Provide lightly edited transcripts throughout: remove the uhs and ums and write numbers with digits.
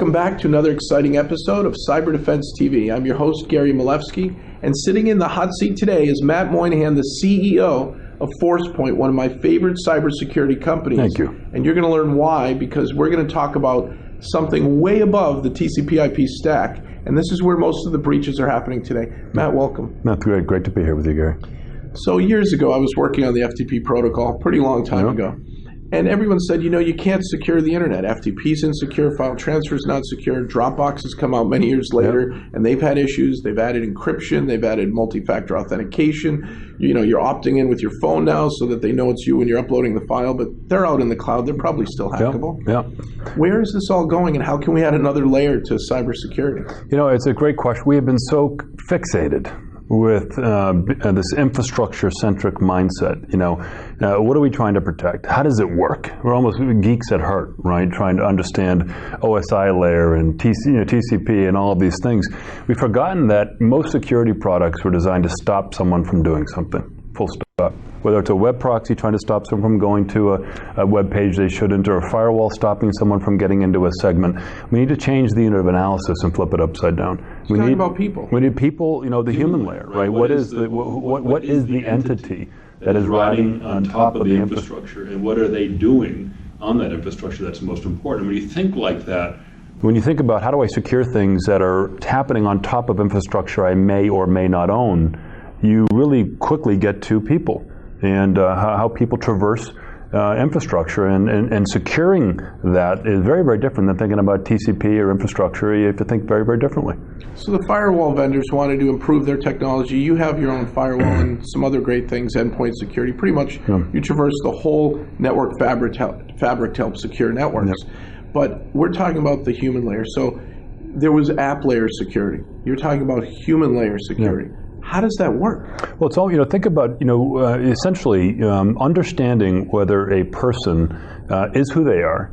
Welcome back to another exciting episode of Cyber Defense TV. I'm your host, Gary Malevsky, and sitting in the hot seat today is Matt Moynihan, the CEO of Forcepoint, one of my favorite cybersecurity companies. Thank you. And you're going to learn why, because we're going to talk about something way above the TCP/IP stack, and this is where most of the breaches are happening today. Matt, welcome. That's great. Great to be here with you, Gary. So years ago, I was working on the FTP protocol, pretty long time ago. And everyone said, you know, you can't secure the internet. FTP's insecure, file transfer's not secure. Dropbox has come out many years later, and they've had issues. They've added encryption. They've added multi-factor authentication. You know, you're opting in with your phone now so that they know it's you when you're uploading the file, but they're out in the cloud. They're probably still hackable. Where is this all going, and how can we add another layer to cybersecurity? You know, it's a great question. We have been so fixated with this infrastructure-centric mindset. You know, what are we trying to protect? How does it work? We're almost geeks at heart, right? Trying to understand OSI layer and TCP and all of these things. We've forgotten that most security products were designed to stop someone from doing something, full stop. Whether it's a web proxy trying to stop someone from going to a web page they shouldn't, or a firewall stopping someone from getting into a segment, we need to change the unit of analysis and flip it upside down. We need about people. We need people, you know, the human layer, right? What is the entity that is riding on top of the infrastructure, and what are they doing on that infrastructure that's most important? When you think like that, when you think about how do I secure things that are happening on top of infrastructure I may or may not own, you really quickly get to people and how people traverse infrastructure, and securing that is very, very different than thinking about TCP or infrastructure. You have to think very, very differently. So the firewall vendors wanted to improve their technology. You have your own firewall and some other great things, endpoint security. Pretty much you traverse the whole network fabric to help secure networks. But we're talking about the human layer. So there was app layer security. You're talking about human layer security. How does that work? Well, it's all, you know, think about, you know, essentially understanding whether a person is who they are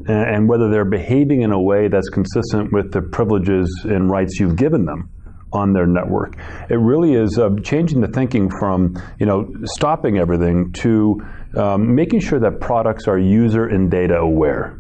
and whether they're behaving in a way that's consistent with the privileges and rights you've given them on their network. It really is changing the thinking from, you know, stopping everything to making sure that products are user and data aware.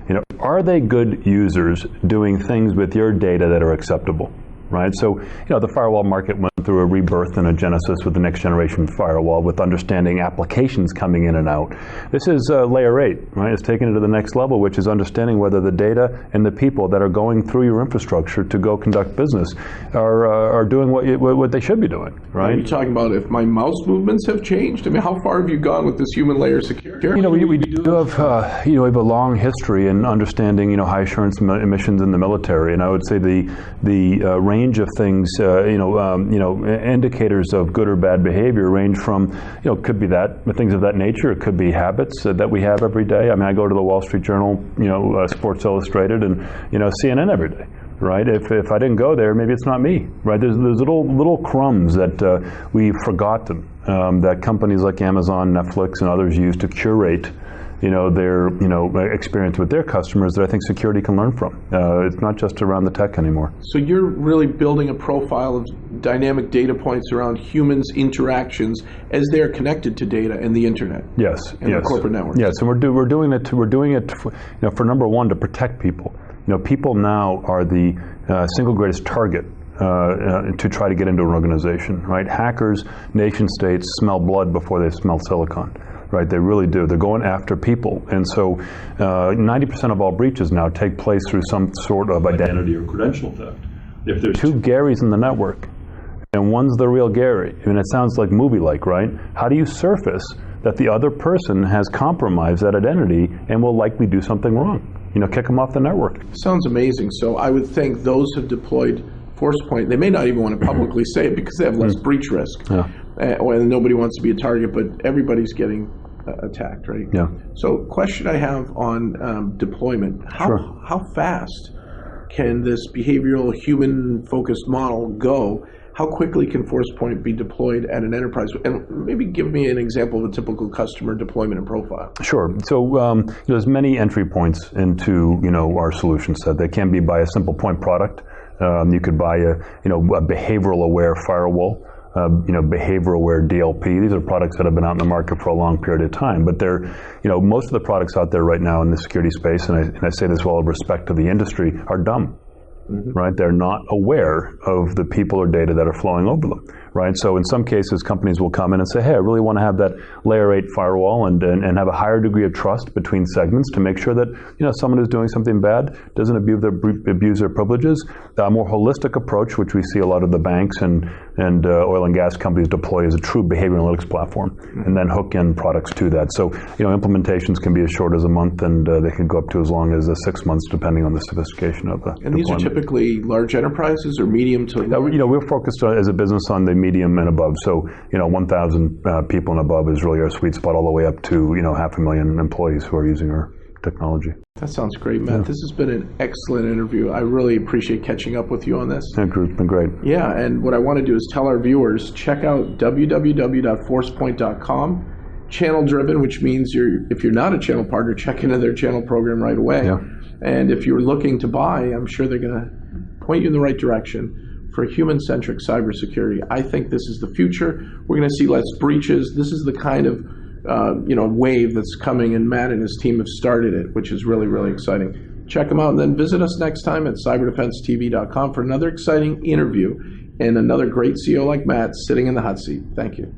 You know, are they good users doing things with your data that are acceptable? Right, so you know the firewall market went through a rebirth and a genesis with the next generation firewall, with understanding applications coming in and out. This is layer 8, right? It's taking it to the next level, which is understanding whether the data and the people that are going through your infrastructure to go conduct business are doing what they should be doing, right? Are you talking about if my mouse movements have changed? I mean, how far have you gone with this human layer security? You know, we do have we have a long history in understanding, you know, high assurance missions in the military, and I would say the range of things, indicators of good or bad behavior range from, you know, could be that things of that nature. It could be habits that we have every day. I mean, I go to the Wall Street Journal, you know, Sports Illustrated, and you know, CNN every day. Right? If I didn't go there, maybe it's not me. Right? There's little crumbs that we've forgotten that companies like Amazon, Netflix, and others use to curate, you know, their experience with their customers that I think security can learn from. It's not just around the tech anymore. So you're really building a profile of dynamic data points around humans' interactions as they're connected to data and the internet. Yes. And the corporate networks. Yes, and we're doing it for, you know, for number one, to protect people. You know, people now are the single greatest target to try to get into an organization. Right? Hackers, nation states smell blood before they smell silicon. Right, they really do. They're going after people. And so 90% of all breaches now take place through some sort of identity or credential theft. If there's two Garys in the network, and one's the real Gary, I mean, it sounds like movie-like, right? How do you surface that the other person has compromised that identity and will likely do something wrong? You know, kick them off the network. Sounds amazing. So I would think those have deployed Forcepoint. They may not even want to publicly say it because they have less breach risk. And nobody wants to be a target, but everybody's getting attacked, right? Yeah. So question I have on deployment, how fast can this behavioral human-focused model go? How quickly can Forcepoint be deployed at an enterprise? And maybe give me an example of a typical customer deployment and profile. Sure. So there's many entry points into, you know, our solution set. They can be by a simple point product. You could buy a behavioral aware firewall. behavioral aware DLP. These are products that have been out in the market for a long period of time, but they're, most of the products out there right now in the security space, and I say this with all respect to the industry, are dumb. Right? They're not aware of the people or data that are flowing over them, right? So in some cases, companies will come in and say, hey, I really want to have that layer 8 firewall and have a higher degree of trust between segments to make sure that, someone who's doing something bad doesn't abuse their privileges. A more holistic approach, which we see a lot of the banks and oil and gas companies deploy, is a true behavior analytics platform, and then hook in products to that. So, implementations can be as short as a month, and they can go up to as long as 6 months, depending on the sophistication of the And these are typically large enterprises or medium to large? We're focused as a business on the medium and above. So, 1,000 people and above is really our sweet spot, all the way up to, 500,000 employees who are using our technology. That sounds great, Matt. Yeah. This has been an excellent interview. I really appreciate catching up with you on this. It's been great. Yeah, and what I want to do is tell our viewers, check out www.forcepoint.com. Channel driven, which means if you're not a channel partner, check into their channel program right away. Yeah. And if you're looking to buy, I'm sure they're going to point you in the right direction for human-centric cybersecurity. I think this is the future. We're going to see less breaches. This is the kind of wave that's coming, and Matt and his team have started it, which is really, really exciting. Check them out, and then visit us next time at cyberdefensetv.com for another exciting interview and another great CEO like Matt sitting in the hot seat. Thank you.